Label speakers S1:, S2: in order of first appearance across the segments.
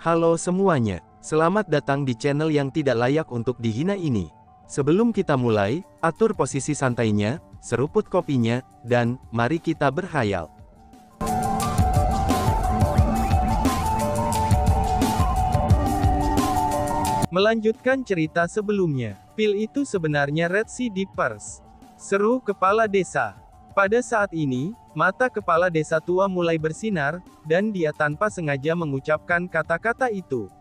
S1: Halo semuanya, selamat datang di channel yang tidak layak untuk dihina ini. Sebelum kita mulai, atur posisi santainya, seruput kopinya, dan mari kita berkhayal. Melanjutkan cerita sebelumnya, pil itu sebenarnya Red Sea Dippers. Seru kepala desa. Pada saat ini, mata kepala desa tua mulai bersinar, dan dia tanpa sengaja mengucapkan kata-kata itu.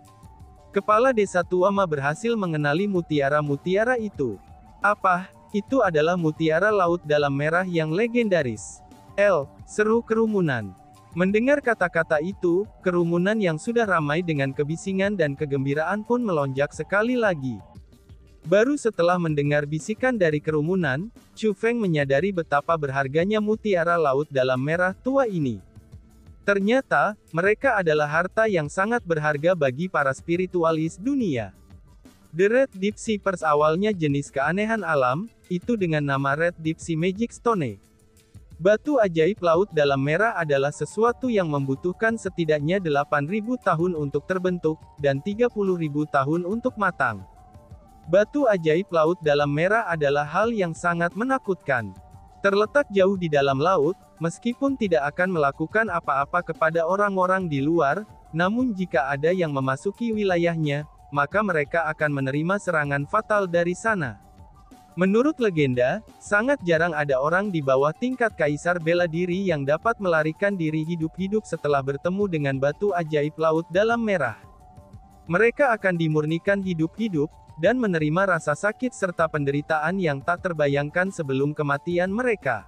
S1: Kepala desa tua berhasil mengenali mutiara-mutiara itu. Apa? Itu adalah mutiara laut dalam merah yang legendaris. Seru kerumunan. Mendengar kata-kata itu, kerumunan yang sudah ramai dengan kebisingan dan kegembiraan pun melonjak sekali lagi. Baru setelah mendengar bisikan dari kerumunan, Chu Feng menyadari betapa berharganya mutiara laut dalam merah tua ini. Ternyata, mereka adalah harta yang sangat berharga bagi para spiritualis dunia. The Red Deep Sea Pearls awalnya jenis keanehan alam, itu dengan nama Red Deep Sea Magic Stone. Batu ajaib laut dalam merah adalah sesuatu yang membutuhkan setidaknya 8.000 tahun untuk terbentuk, dan 30.000 tahun untuk matang. Batu ajaib laut dalam merah adalah hal yang sangat menakutkan. Terletak jauh di dalam laut, meskipun tidak akan melakukan apa-apa kepada orang-orang di luar, namun jika ada yang memasuki wilayahnya, maka mereka akan menerima serangan fatal dari sana. Menurut legenda, sangat jarang ada orang di bawah tingkat kaisar bela diri yang dapat melarikan diri hidup-hidup setelah bertemu dengan batu ajaib laut dalam merah. Mereka akan dimurnikan hidup-hidup, dan menerima rasa sakit serta penderitaan yang tak terbayangkan sebelum kematian mereka.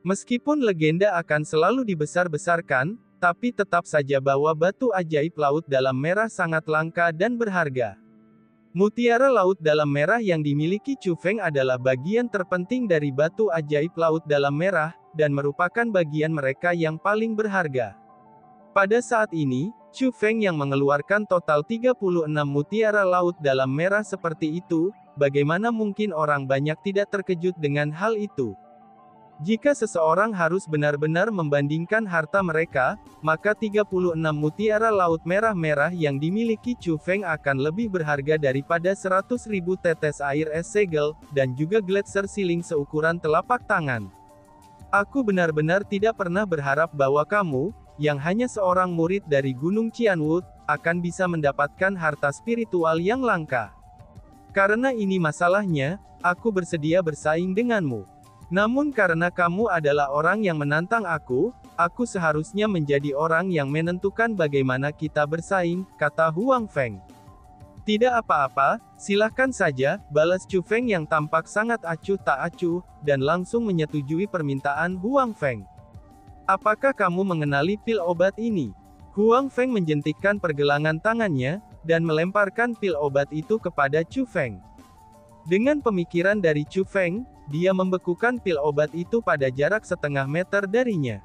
S1: Meskipun legenda akan selalu dibesar-besarkan, tapi tetap saja bahwa batu ajaib laut dalam merah sangat langka dan berharga. Mutiara laut dalam merah yang dimiliki Chu Feng adalah bagian terpenting dari batu ajaib laut dalam merah, dan merupakan bagian mereka yang paling berharga. Pada saat ini, Chu Feng yang mengeluarkan total 36 mutiara laut dalam merah seperti itu, bagaimana mungkin orang banyak tidak terkejut dengan hal itu? Jika seseorang harus benar-benar membandingkan harta mereka, maka 36 mutiara laut merah-merah yang dimiliki Chu Feng akan lebih berharga daripada 100.000 tetes air es segel, dan juga gletser siling seukuran telapak tangan. Aku benar-benar tidak pernah berharap bahwa kamu, yang hanya seorang murid dari Gunung Qianwu, akan bisa mendapatkan harta spiritual yang langka. Karena ini masalahnya, aku bersedia bersaing denganmu. Namun karena kamu adalah orang yang menantang aku seharusnya menjadi orang yang menentukan bagaimana kita bersaing, kata Huang Feng. Tidak apa-apa, silahkan saja, balas Chu Feng yang tampak sangat acuh tak acuh, dan langsung menyetujui permintaan Huang Feng. Apakah kamu mengenali pil obat ini? Huang Feng menjentikkan pergelangan tangannya, dan melemparkan pil obat itu kepada Chu Feng. Dengan pemikiran dari Chu Feng, dia membekukan pil obat itu pada jarak setengah meter darinya.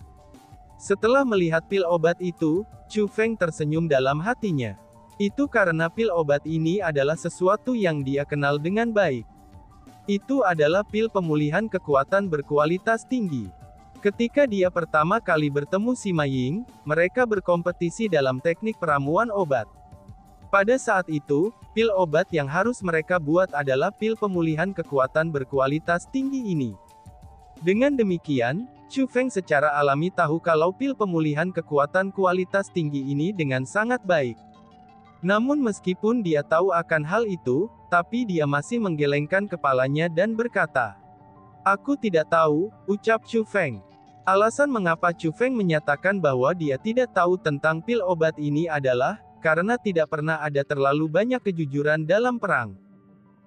S1: Setelah melihat pil obat itu, Chu Feng tersenyum dalam hatinya. Itu karena pil obat ini adalah sesuatu yang dia kenal dengan baik. Itu adalah pil pemulihan kekuatan berkualitas tinggi. Ketika dia pertama kali bertemu Sima Ying, mereka berkompetisi dalam teknik peramuan obat. Pada saat itu, pil obat yang harus mereka buat adalah pil pemulihan kekuatan berkualitas tinggi ini. Dengan demikian, Chu Feng secara alami tahu kalau pil pemulihan kekuatan kualitas tinggi ini dengan sangat baik. Namun meskipun dia tahu akan hal itu, tapi dia masih menggelengkan kepalanya dan berkata, "Aku tidak tahu," ucap Chu Feng. Alasan mengapa Chu Feng menyatakan bahwa dia tidak tahu tentang pil obat ini adalah, karena tidak pernah ada terlalu banyak kejujuran dalam perang.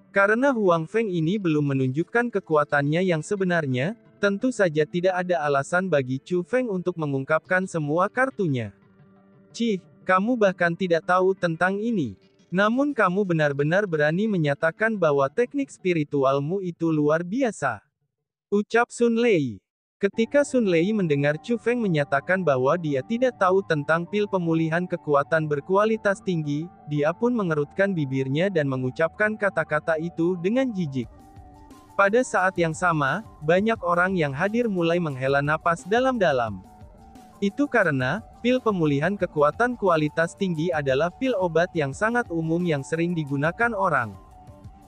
S1: Karena Huang Feng ini belum menunjukkan kekuatannya yang sebenarnya, tentu saja tidak ada alasan bagi Chu Feng untuk mengungkapkan semua kartunya. "Cih, kamu bahkan tidak tahu tentang ini. Namun kamu benar-benar berani menyatakan bahwa teknik spiritualmu itu luar biasa," ucap Sun Lei. Ketika Sun Lei mendengar Chu Feng menyatakan bahwa dia tidak tahu tentang pil pemulihan kekuatan berkualitas tinggi, dia pun mengerutkan bibirnya dan mengucapkan kata-kata itu dengan jijik. Pada saat yang sama, banyak orang yang hadir mulai menghela napas dalam-dalam. Itu karena, Pil pemulihan kekuatan kualitas tinggi adalah pil obat yang sangat umum yang sering digunakan orang.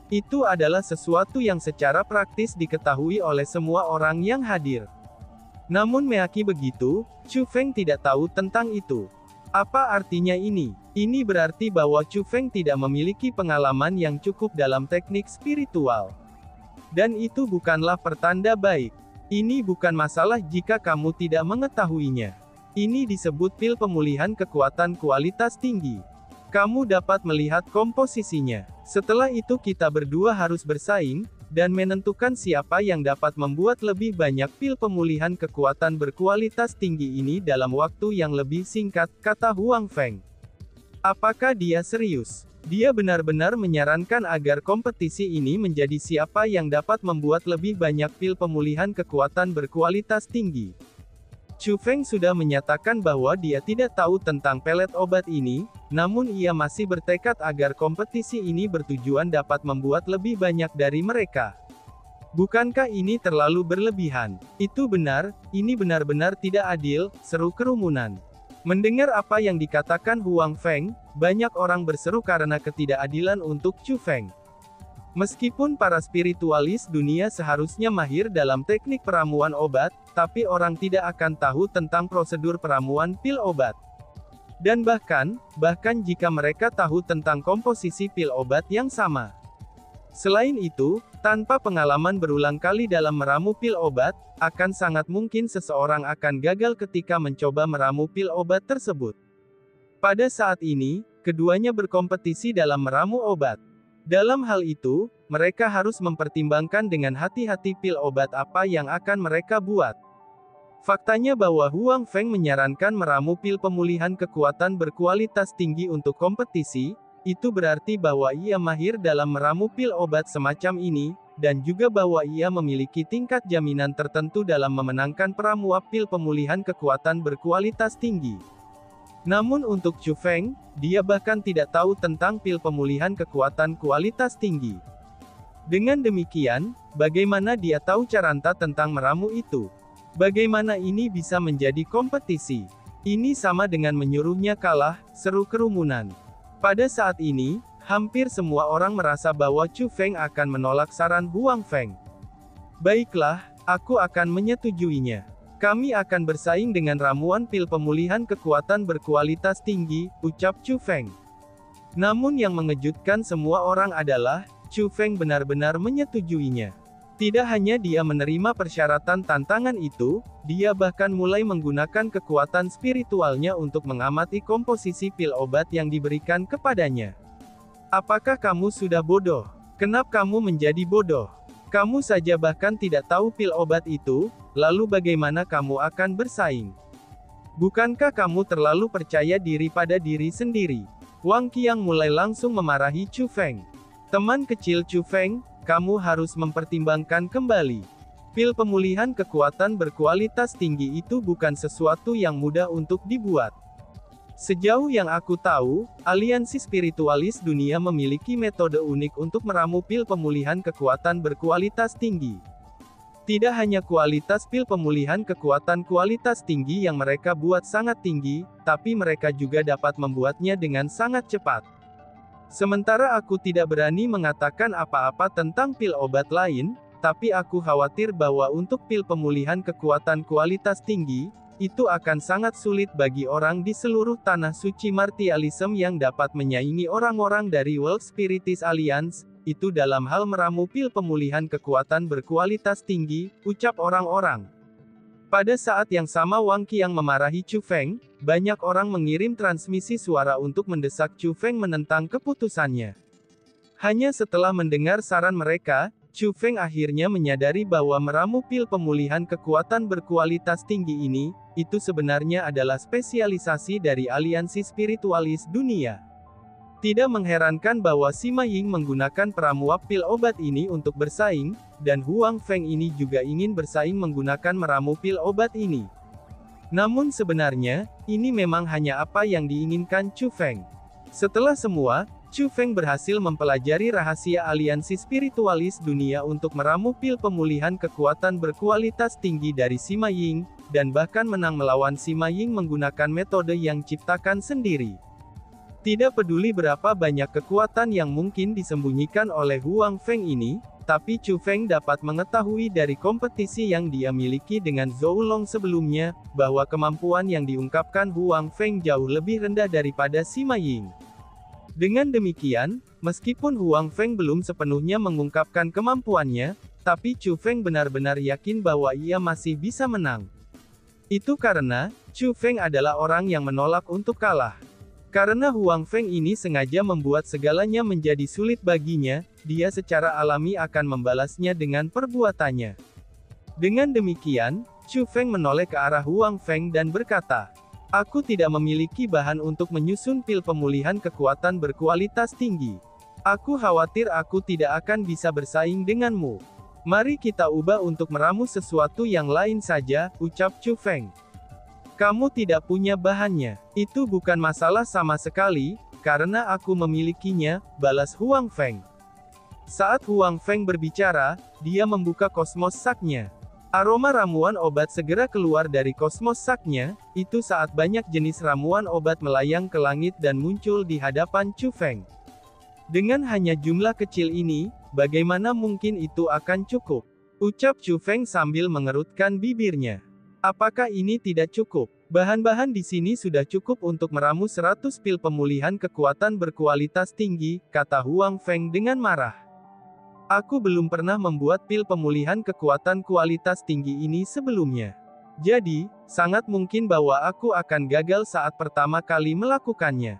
S1: Itu adalah sesuatu yang secara praktis diketahui oleh semua orang yang hadir. Namun meski begitu, Chu Feng tidak tahu tentang itu. Apa artinya ini? Ini berarti bahwa Chu Feng tidak memiliki pengalaman yang cukup dalam teknik spiritual. Dan itu bukanlah pertanda baik. Ini bukan masalah jika kamu tidak mengetahuinya. Ini disebut pil pemulihan kekuatan kualitas tinggi. Kamu dapat melihat komposisinya. Setelah itu kita berdua harus bersaing, dan menentukan siapa yang dapat membuat lebih banyak pil pemulihan kekuatan berkualitas tinggi ini dalam waktu yang lebih singkat, kata Huang Feng. Apakah dia serius? Dia benar-benar menyarankan agar kompetisi ini menjadi siapa yang dapat membuat lebih banyak pil pemulihan kekuatan berkualitas tinggi. Chu Feng sudah menyatakan bahwa dia tidak tahu tentang pelet obat ini, namun ia masih bertekad agar kompetisi ini bertujuan dapat membuat lebih banyak dari mereka. Bukankah ini terlalu berlebihan? Itu benar, ini benar-benar tidak adil, seru kerumunan. Mendengar apa yang dikatakan Huang Feng, banyak orang berseru karena ketidakadilan untuk Chu Feng. Meskipun para spiritualis dunia seharusnya mahir dalam teknik peramuan obat, tapi orang tidak akan tahu tentang prosedur peramuan pil obat. Dan bahkan jika mereka tahu tentang komposisi pil obat yang sama. Selain itu, tanpa pengalaman berulang kali dalam meramu pil obat, akan sangat mungkin seseorang akan gagal ketika mencoba meramu pil obat tersebut. Pada saat ini, keduanya berkompetisi dalam meramu obat. Dalam hal itu, mereka harus mempertimbangkan dengan hati-hati pil obat apa yang akan mereka buat. Faktanya bahwa Huang Feng menyarankan meramu pil pemulihan kekuatan berkualitas tinggi untuk kompetisi, itu berarti bahwa ia mahir dalam meramu pil obat semacam ini, dan juga bahwa ia memiliki tingkat jaminan tertentu dalam memenangkan peramuan pil pemulihan kekuatan berkualitas tinggi. Namun untuk Chu Feng, dia bahkan tidak tahu tentang pil pemulihan kekuatan kualitas tinggi. Dengan demikian, bagaimana dia tahu caranta tentang meramu itu? Bagaimana ini bisa menjadi kompetisi? Ini sama dengan menyuruhnya kalah, seru kerumunan. Pada saat ini, hampir semua orang merasa bahwa Chu Feng akan menolak saran Huang Feng. Baiklah, aku akan menyetujuinya. Kami akan bersaing dengan ramuan pil pemulihan kekuatan berkualitas tinggi, ucap Chu Feng. Namun yang mengejutkan semua orang adalah, Chu Feng benar-benar menyetujuinya. Tidak hanya dia menerima persyaratan tantangan itu, dia bahkan mulai menggunakan kekuatan spiritualnya untuk mengamati komposisi pil obat yang diberikan kepadanya. Apakah kamu sudah bodoh? Kenapa kamu menjadi bodoh? Kamu saja bahkan tidak tahu pil obat itu, lalu bagaimana kamu akan bersaing? Bukankah kamu terlalu percaya diri pada diri sendiri? Wang Qiang mulai langsung memarahi Chu Feng. Teman kecil Chu Feng, kamu harus mempertimbangkan kembali. Pil pemulihan kekuatan berkualitas tinggi itu bukan sesuatu yang mudah untuk dibuat. Sejauh yang aku tahu, aliansi spiritualis dunia memiliki metode unik untuk meramu pil pemulihan kekuatan berkualitas tinggi. Tidak hanya kualitas pil pemulihan kekuatan kualitas tinggi yang mereka buat sangat tinggi, tapi mereka juga dapat membuatnya dengan sangat cepat. Sementara aku tidak berani mengatakan apa-apa tentang pil obat lain, tapi aku khawatir bahwa untuk pil pemulihan kekuatan kualitas tinggi, itu akan sangat sulit bagi orang di seluruh tanah suci martialism yang dapat menyaingi orang-orang dari World Spiritist Alliance, itu dalam hal meramu pil pemulihan kekuatan berkualitas tinggi, ucap orang-orang. Pada saat yang sama Wang Qiang memarahi Chu Feng, banyak orang mengirim transmisi suara untuk mendesak Chu Feng menentang keputusannya. Hanya setelah mendengar saran mereka, Chu Feng akhirnya menyadari bahwa meramu pil pemulihan kekuatan berkualitas tinggi ini, itu sebenarnya adalah spesialisasi dari aliansi spiritualis dunia. Tidak mengherankan bahwa Sima Ying menggunakan peramuan pil obat ini untuk bersaing, dan Huang Feng ini juga ingin bersaing menggunakan meramu pil obat ini. Namun sebenarnya, ini memang hanya apa yang diinginkan Chu Feng. Setelah semua, Chu Feng berhasil mempelajari rahasia aliansi spiritualis dunia untuk meramu pil pemulihan kekuatan berkualitas tinggi dari Sima Ying, dan bahkan menang melawan Sima Ying menggunakan metode yang ciptakan sendiri. Tidak peduli berapa banyak kekuatan yang mungkin disembunyikan oleh Huang Feng ini, tapi Chu Feng dapat mengetahui dari kompetisi yang dia miliki dengan Zhou Long sebelumnya, bahwa kemampuan yang diungkapkan Huang Feng jauh lebih rendah daripada Sima Ying. Dengan demikian, meskipun Huang Feng belum sepenuhnya mengungkapkan kemampuannya, tapi Chu Feng benar-benar yakin bahwa ia masih bisa menang. Itu karena, Chu Feng adalah orang yang menolak untuk kalah. Karena Huang Feng ini sengaja membuat segalanya menjadi sulit baginya, dia secara alami akan membalasnya dengan perbuatannya. Dengan demikian, Chu Feng menoleh ke arah Huang Feng dan berkata, "Aku tidak memiliki bahan untuk menyusun pil pemulihan kekuatan berkualitas tinggi. Aku khawatir aku tidak akan bisa bersaing denganmu. Mari kita ubah untuk meramu sesuatu yang lain saja," ucap Chu Feng. "Kamu tidak punya bahannya. Itu bukan masalah sama sekali, karena aku memilikinya," balas Huang Feng. Saat Huang Feng berbicara, dia membuka kosmos saknya. Aroma ramuan obat segera keluar dari kosmos saknya, itu saat banyak jenis ramuan obat melayang ke langit dan muncul di hadapan Chu Feng. Dengan hanya jumlah kecil ini, bagaimana mungkin itu akan cukup? Ucap Chu Feng sambil mengerutkan bibirnya. Apakah ini tidak cukup? Bahan-bahan di sini sudah cukup untuk meramu 100 pil pemulihan kekuatan berkualitas tinggi, kata Huang Feng dengan marah. Aku belum pernah membuat pil pemulihan kekuatan kualitas tinggi ini sebelumnya. Jadi, sangat mungkin bahwa aku akan gagal saat pertama kali melakukannya.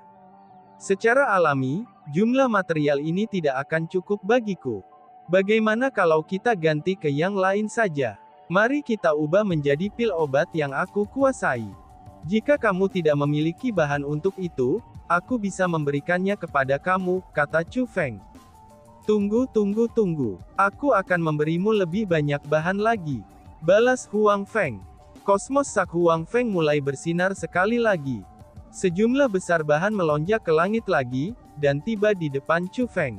S1: Secara alami, jumlah material ini tidak akan cukup bagiku. Bagaimana kalau kita ganti ke yang lain saja? Mari kita ubah menjadi pil obat yang aku kuasai. Jika kamu tidak memiliki bahan untuk itu, aku bisa memberikannya kepada kamu, kata Chu Feng. Tunggu. Aku akan memberimu lebih banyak bahan lagi, balas Huang Feng. Kosmos sak Huang Feng mulai bersinar sekali lagi. Sejumlah besar bahan melonjak ke langit lagi, dan tiba di depan Chu Feng.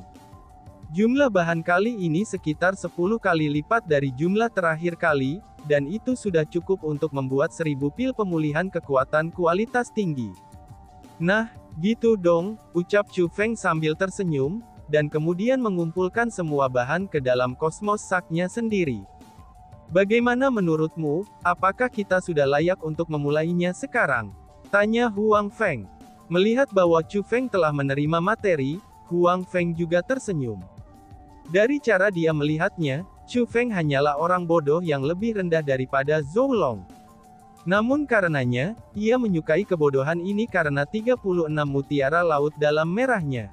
S1: Jumlah bahan kali ini sekitar 10 kali lipat dari jumlah terakhir kali, dan itu sudah cukup untuk membuat 1000 pil pemulihan kekuatan kualitas tinggi. Nah, gitu dong, ucap Chu Feng sambil tersenyum, dan kemudian mengumpulkan semua bahan ke dalam kosmos saknya sendiri. Bagaimana menurutmu, apakah kita sudah layak untuk memulainya sekarang? Tanya Huang Feng. Melihat bahwa Chu Feng telah menerima materi, Huang Feng juga tersenyum. Dari cara dia melihatnya, Chu Feng hanyalah orang bodoh yang lebih rendah daripada Zhou Long. Namun karenanya, ia menyukai kebodohan ini karena 36 mutiara laut dalam merahnya.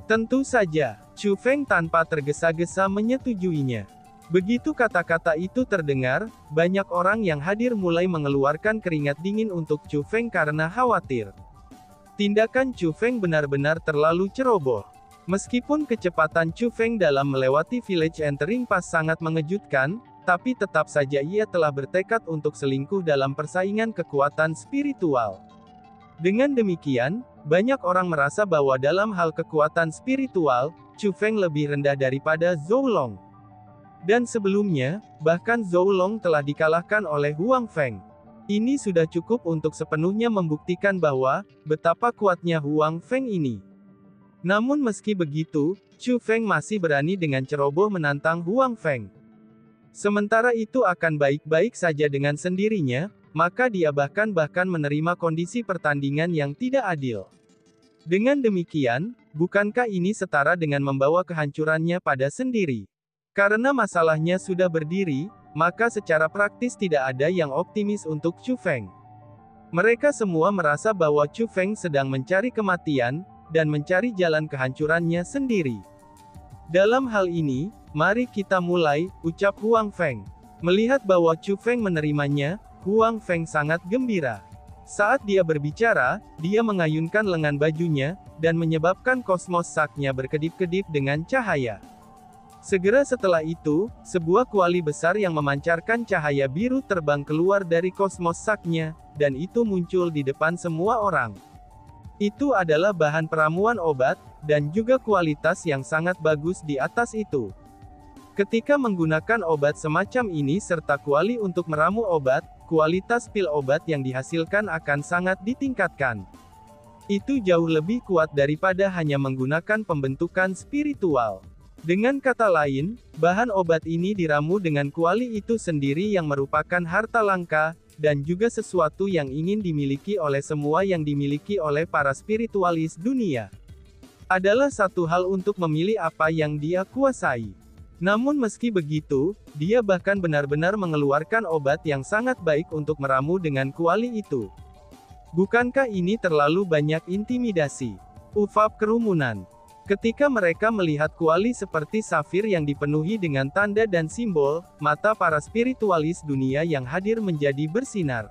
S1: Tentu saja, Chu Feng tanpa tergesa-gesa menyetujuinya. Begitu kata-kata itu terdengar, banyak orang yang hadir mulai mengeluarkan keringat dingin untuk Chu Feng karena khawatir. Tindakan Chu Feng benar-benar terlalu ceroboh. Meskipun kecepatan Chu Feng dalam melewati village entering pass sangat mengejutkan, tapi tetap saja ia telah bertekad untuk selingkuh dalam persaingan kekuatan spiritual. Dengan demikian, banyak orang merasa bahwa dalam hal kekuatan spiritual, Chu Feng lebih rendah daripada Zhou Long. Dan sebelumnya, bahkan Zhou Long telah dikalahkan oleh Huang Feng. Ini sudah cukup untuk sepenuhnya membuktikan bahwa, betapa kuatnya Huang Feng ini. Namun meski begitu, Chu Feng masih berani dengan ceroboh menantang Huang Feng. Sementara itu akan baik-baik saja dengan sendirinya, maka dia bahkan menerima kondisi pertandingan yang tidak adil. Dengan demikian, bukankah ini setara dengan membawa kehancurannya pada sendiri? Karena masalahnya sudah berdiri, maka secara praktis tidak ada yang optimis untuk Chu Feng. Mereka semua merasa bahwa Chu Feng sedang mencari kematian, dan mencari jalan kehancurannya sendiri. Dalam hal ini, mari kita mulai, ucap Huang Feng. Melihat bahwa Chu Feng menerimanya, Huang Feng sangat gembira. Saat dia berbicara, dia mengayunkan lengan bajunya, dan menyebabkan kosmos saknya berkedip-kedip dengan cahaya. Segera setelah itu, sebuah kuali besar yang memancarkan cahaya biru terbang keluar dari kosmos saknya, dan itu muncul di depan semua orang. Itu adalah bahan peramuan obat, dan juga kualitas yang sangat bagus di atas itu. Ketika menggunakan obat semacam ini serta kuali untuk meramu obat, kualitas pil obat yang dihasilkan akan sangat ditingkatkan. Itu jauh lebih kuat daripada hanya menggunakan pembentukan spiritual. Dengan kata lain, bahan obat ini diramu dengan kuali itu sendiri yang merupakan harta langka, dan juga sesuatu yang ingin dimiliki oleh semua yang dimiliki oleh para spiritualis dunia. Adalah satu hal untuk memilih apa yang dia kuasai. Namun meski begitu, dia bahkan benar-benar mengeluarkan obat yang sangat baik untuk meramu dengan kuali itu. Bukankah ini terlalu banyak intimidasi? Ufap kerumunan. Ketika mereka melihat kuali seperti safir yang dipenuhi dengan tanda dan simbol, mata para spiritualis dunia yang hadir menjadi bersinar.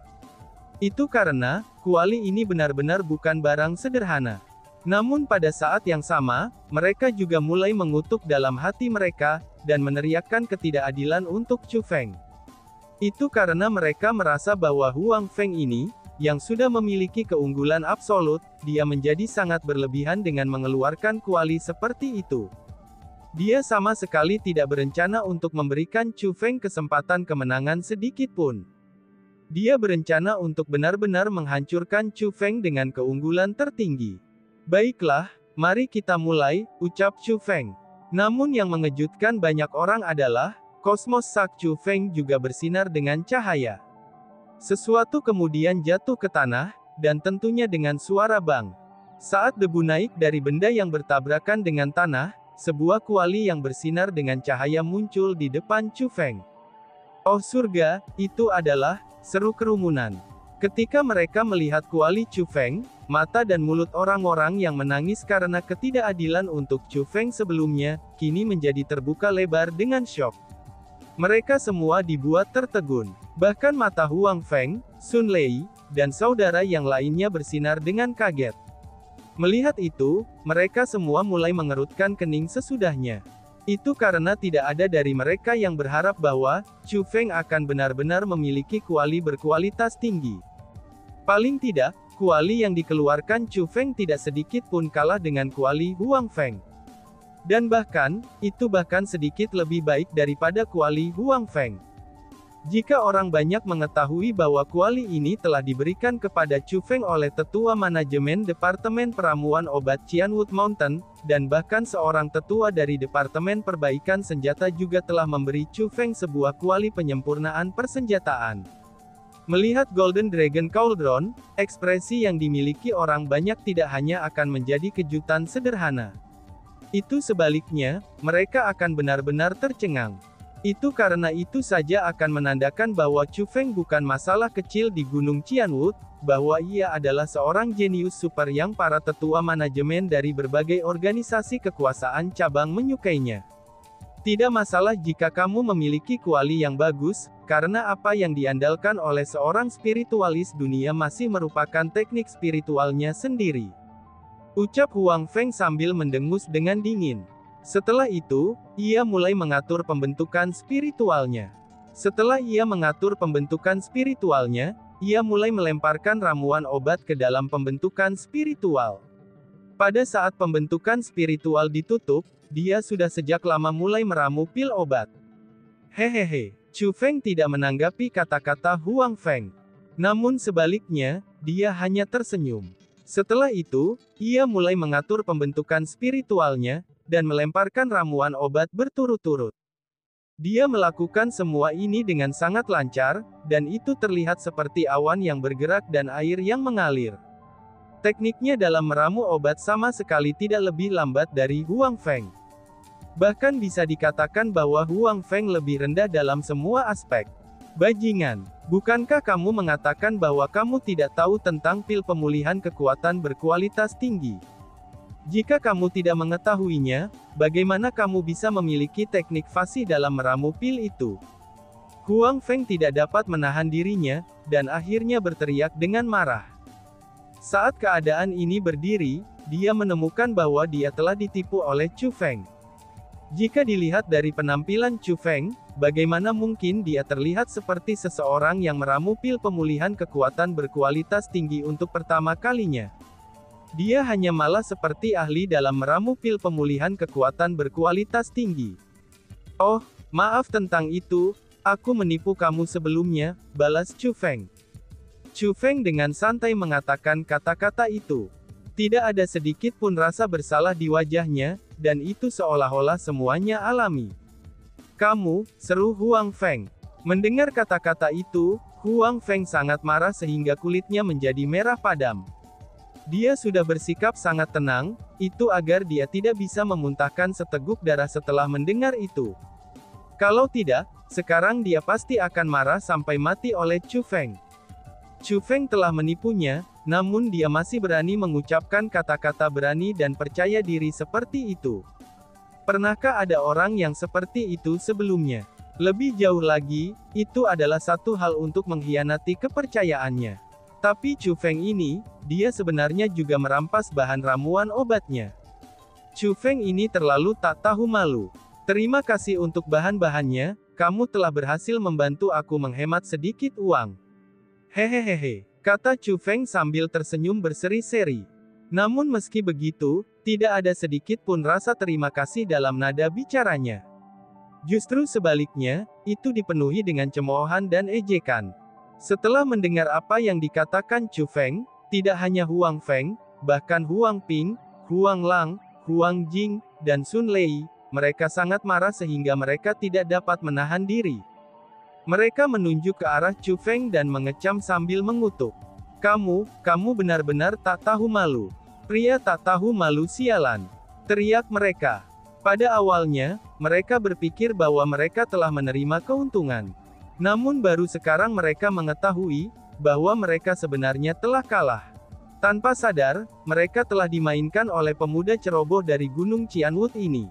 S1: Itu karena, kuali ini benar-benar bukan barang sederhana. Namun pada saat yang sama, mereka juga mulai mengutuk dalam hati mereka, dan meneriakkan ketidakadilan untuk Chu Feng. Itu karena mereka merasa bahwa Huang Feng ini, yang sudah memiliki keunggulan absolut, dia menjadi sangat berlebihan dengan mengeluarkan kuali seperti itu. Dia sama sekali tidak berencana untuk memberikan Chu Feng kesempatan kemenangan sedikit pun. Dia berencana untuk benar-benar menghancurkan Chu Feng dengan keunggulan tertinggi. Baiklah, mari kita mulai, ucap Chu Feng. Namun yang mengejutkan banyak orang adalah, kosmos sak Chu Feng juga bersinar dengan cahaya. Sesuatu kemudian jatuh ke tanah, dan tentunya dengan suara bang. Saat debu naik dari benda yang bertabrakan dengan tanah, sebuah kuali yang bersinar dengan cahaya muncul di depan Chu Feng. Oh surga, itu adalah, seru kerumunan. Ketika mereka melihat kuali Chu Feng, mata dan mulut orang-orang yang menangis karena ketidakadilan untuk Chu Feng sebelumnya, kini menjadi terbuka lebar dengan syok. Mereka semua dibuat tertegun. Bahkan mata Huang Feng, Sun Lei, dan saudara yang lainnya bersinar dengan kaget. Melihat itu, mereka semua mulai mengerutkan kening sesudahnya. Itu karena tidak ada dari mereka yang berharap bahwa Chu Feng akan benar-benar memiliki kuali berkualitas tinggi. Paling tidak, kuali yang dikeluarkan Chu Feng tidak sedikit pun kalah dengan kuali Huang Feng. Dan bahkan, itu bahkan sedikit lebih baik daripada kuali Huang Feng. Jika orang banyak mengetahui bahwa kuali ini telah diberikan kepada Chu Feng oleh tetua manajemen Departemen Peramuan Obat Qianwood Mountain, dan bahkan seorang tetua dari Departemen Perbaikan Senjata juga telah memberi Chu Feng sebuah kuali penyempurnaan persenjataan. Melihat Golden Dragon Cauldron, ekspresi yang dimiliki orang banyak tidak hanya akan menjadi kejutan sederhana. Itu sebaliknya, mereka akan benar-benar tercengang. Itu karena itu saja akan menandakan bahwa Chu Feng bukan masalah kecil di Gunung Qianwood, bahwa ia adalah seorang jenius super yang para tetua manajemen dari berbagai organisasi kekuasaan cabang menyukainya. Tidak masalah jika kamu memiliki kuali yang bagus, karena apa yang diandalkan oleh seorang spiritualis dunia masih merupakan teknik spiritualnya sendiri. Ucap Huang Feng sambil mendengus dengan dingin. Setelah itu, ia mulai mengatur pembentukan spiritualnya. Setelah ia mengatur pembentukan spiritualnya, ia mulai melemparkan ramuan obat ke dalam pembentukan spiritual. Pada saat pembentukan spiritual ditutup, dia sudah sejak lama mulai meramu pil obat. Hehehe, Chu Feng tidak menanggapi kata-kata Huang Feng. Namun sebaliknya, dia hanya tersenyum. Setelah itu, ia mulai mengatur pembentukan spiritualnya, dan melemparkan ramuan obat berturut-turut. Dia melakukan semua ini dengan sangat lancar, dan itu terlihat seperti awan yang bergerak dan air yang mengalir. Tekniknya dalam meramu obat sama sekali tidak lebih lambat dari Huang Feng. Bahkan bisa dikatakan bahwa Huang Feng lebih rendah dalam semua aspek. Bajingan, bukankah kamu mengatakan bahwa kamu tidak tahu tentang pil pemulihan kekuatan berkualitas tinggi? Jika kamu tidak mengetahuinya, bagaimana kamu bisa memiliki teknik fasih dalam meramu pil itu? Huang Feng tidak dapat menahan dirinya, dan akhirnya berteriak dengan marah. Saat keadaan ini berdiri, dia menemukan bahwa dia telah ditipu oleh Chu Feng. Jika dilihat dari penampilan Chu Feng, bagaimana mungkin dia terlihat seperti seseorang yang meramu pil pemulihan kekuatan berkualitas tinggi untuk pertama kalinya? Dia hanya malah seperti ahli dalam meramu pil pemulihan kekuatan berkualitas tinggi. Oh, maaf tentang itu, aku menipu kamu sebelumnya, balas Chu Feng. Chu Feng dengan santai mengatakan kata-kata itu. Tidak ada sedikit pun rasa bersalah di wajahnya, dan itu seolah-olah semuanya alami. Kamu, seru Huang Feng. Mendengar kata-kata itu, Huang Feng sangat marah sehingga kulitnya menjadi merah padam. Dia sudah bersikap sangat tenang, itu agar dia tidak bisa memuntahkan seteguk darah setelah mendengar itu. Kalau tidak, sekarang dia pasti akan marah sampai mati oleh Chu Feng. Chu Feng telah menipunya, namun dia masih berani mengucapkan kata-kata berani dan percaya diri seperti itu. Pernahkah ada orang yang seperti itu sebelumnya? Lebih jauh lagi, itu adalah satu hal untuk mengkhianati kepercayaannya. Tapi Chu Feng ini, dia sebenarnya juga merampas bahan ramuan obatnya. Chu Feng ini terlalu tak tahu malu. Terima kasih untuk bahan-bahannya, kamu telah berhasil membantu aku menghemat sedikit uang. Hehehehe, kata Chu Feng sambil tersenyum berseri-seri. Namun meski begitu, tidak ada sedikit pun rasa terima kasih dalam nada bicaranya. Justru sebaliknya, itu dipenuhi dengan cemoohan dan ejekan. Setelah mendengar apa yang dikatakan Chu Feng, tidak hanya Huang Feng, bahkan Huang Ping, Huang Lang, Huang Jing, dan Sun Lei, mereka sangat marah sehingga mereka tidak dapat menahan diri. Mereka menunjuk ke arah Chu Feng dan mengecam sambil mengutuk. Kamu benar-benar tak tahu malu. Pria tak tahu malu sialan. Teriak mereka. Pada awalnya, mereka berpikir bahwa mereka telah menerima keuntungan. Namun baru sekarang mereka mengetahui, bahwa mereka sebenarnya telah kalah. Tanpa sadar, mereka telah dimainkan oleh pemuda ceroboh dari Gunung Qianwood ini.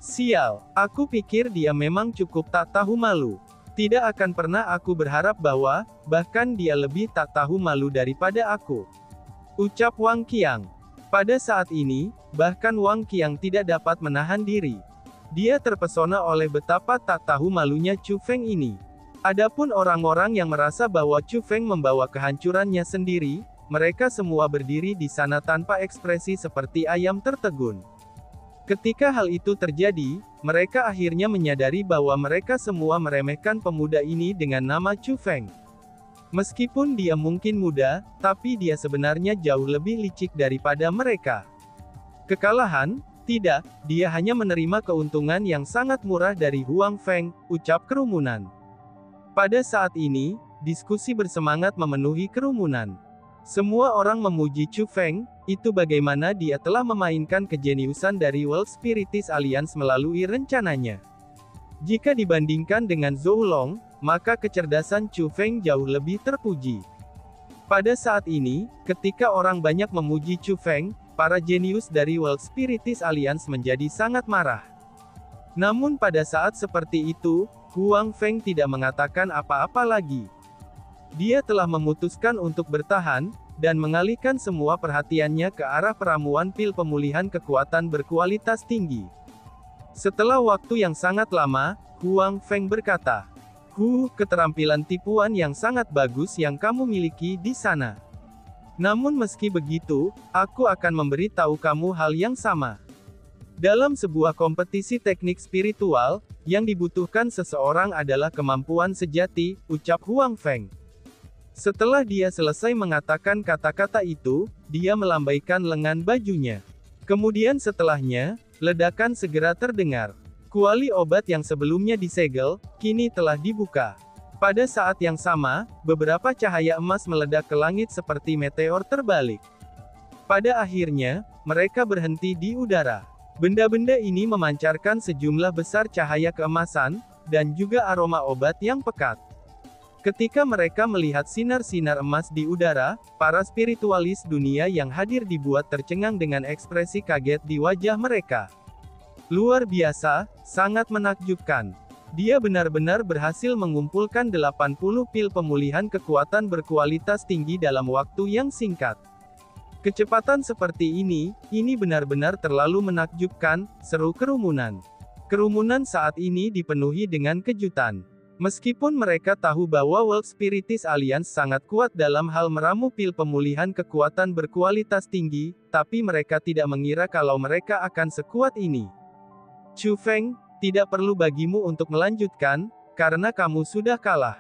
S1: Sial, aku pikir dia memang cukup tak tahu malu. Tidak akan pernah aku berharap bahwa, bahkan dia lebih tak tahu malu daripada aku. Ucap Wang Qiang. Pada saat ini, bahkan Wang Qiang tidak dapat menahan diri. Dia terpesona oleh betapa tak tahu malunya Chu Feng ini. Adapun orang-orang yang merasa bahwa Chu Feng membawa kehancurannya sendiri, mereka semua berdiri di sana tanpa ekspresi seperti ayam tertegun. Ketika hal itu terjadi, mereka akhirnya menyadari bahwa mereka semua meremehkan pemuda ini dengan nama Chu Feng. Meskipun dia mungkin muda, tapi dia sebenarnya jauh lebih licik daripada mereka. Kekalahan? Tidak, dia hanya menerima keuntungan yang sangat murah dari Huang Feng, ucap kerumunan. Pada saat ini, diskusi bersemangat memenuhi kerumunan. Semua orang memuji Chu Feng, itu bagaimana dia telah memainkan kejeniusan dari World Spiritist Alliance melalui rencananya. Jika dibandingkan dengan Zhou Long, maka kecerdasan Chu Feng jauh lebih terpuji. Pada saat ini, ketika orang banyak memuji Chu Feng, para jenius dari World Spiritist Alliance menjadi sangat marah. Namun pada saat seperti itu, Huang Feng tidak mengatakan apa-apa lagi. Dia telah memutuskan untuk bertahan, dan mengalihkan semua perhatiannya ke arah peramuan pil pemulihan kekuatan berkualitas tinggi. Setelah waktu yang sangat lama, Huang Feng berkata, keterampilan tipuan yang sangat bagus yang kamu miliki di sana. Namun meski begitu, aku akan memberi tahu kamu hal yang sama. Dalam sebuah kompetisi teknik spiritual, yang dibutuhkan seseorang adalah kemampuan sejati, ucap Huang Feng. Setelah dia selesai mengatakan kata-kata itu, dia melambaikan lengan bajunya. Kemudian setelahnya, ledakan segera terdengar. Kuali obat yang sebelumnya disegel, kini telah dibuka. Pada saat yang sama, beberapa cahaya emas meledak ke langit seperti meteor terbalik. Pada akhirnya, mereka berhenti di udara. Benda-benda ini memancarkan sejumlah besar cahaya keemasan, dan juga aroma obat yang pekat. Ketika mereka melihat sinar-sinar emas di udara, para spiritualis dunia yang hadir dibuat tercengang dengan ekspresi kaget di wajah mereka. Luar biasa, sangat menakjubkan. Dia benar-benar berhasil mengumpulkan 80 pil pemulihan kekuatan berkualitas tinggi dalam waktu yang singkat. Kecepatan seperti ini benar-benar terlalu menakjubkan, seru kerumunan. Kerumunan saat ini dipenuhi dengan kejutan. Meskipun mereka tahu bahwa World Spiritis Alliance sangat kuat dalam hal meramu pil pemulihan kekuatan berkualitas tinggi, tapi mereka tidak mengira kalau mereka akan sekuat ini. Chu Feng, tidak perlu bagimu untuk melanjutkan, karena kamu sudah kalah.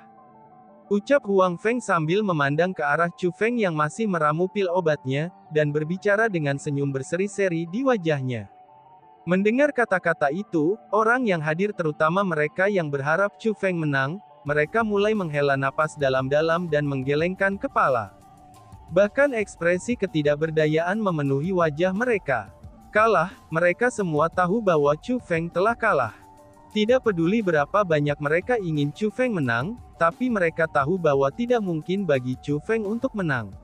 S1: Ucap Huang Feng sambil memandang ke arah Chu Feng yang masih meramu pil obatnya, dan berbicara dengan senyum berseri-seri di wajahnya. Mendengar kata-kata itu, orang yang hadir terutama mereka yang berharap Chu Feng menang, mereka mulai menghela napas dalam-dalam dan menggelengkan kepala. Bahkan ekspresi ketidakberdayaan memenuhi wajah mereka. Kalah, mereka semua tahu bahwa Chu Feng telah kalah. Tidak peduli berapa banyak mereka ingin Chu Feng menang, tapi mereka tahu bahwa tidak mungkin bagi Chu Feng untuk menang.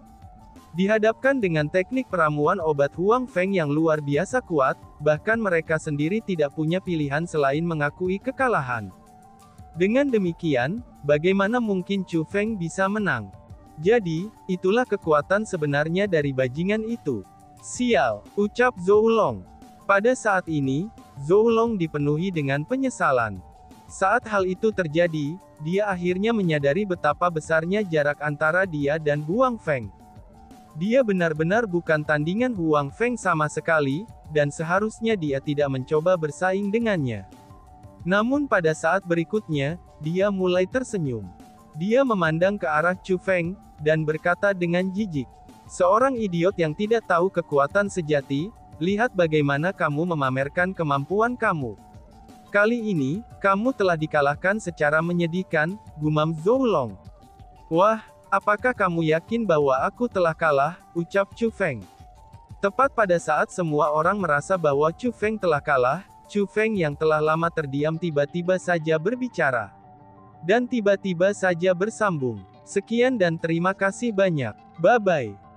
S1: Dihadapkan dengan teknik peramuan obat Huang Feng yang luar biasa kuat, bahkan mereka sendiri tidak punya pilihan selain mengakui kekalahan. Dengan demikian, bagaimana mungkin Chu Feng bisa menang? Jadi, itulah kekuatan sebenarnya dari bajingan itu. Sial, ucap Zhou Long. Pada saat ini, Zhou Long dipenuhi dengan penyesalan. Saat hal itu terjadi, dia akhirnya menyadari betapa besarnya jarak antara dia dan Huang Feng. Dia benar-benar bukan tandingan Huang Feng sama sekali, dan seharusnya dia tidak mencoba bersaing dengannya. Namun pada saat berikutnya, dia mulai tersenyum. Dia memandang ke arah Chu Feng, dan berkata dengan jijik, "Seorang idiot yang tidak tahu kekuatan sejati, lihat bagaimana kamu memamerkan kemampuan kamu. Kali ini, kamu telah dikalahkan secara menyedihkan," gumam Zhou Long. "Wah, apakah kamu yakin bahwa aku telah kalah?" ucap Chu Feng. Tepat pada saat semua orang merasa bahwa Chu Feng telah kalah, Chu Feng yang telah lama terdiam tiba-tiba saja berbicara. Dan tiba-tiba saja bersambung. "Sekian dan terima kasih banyak. Bye-bye."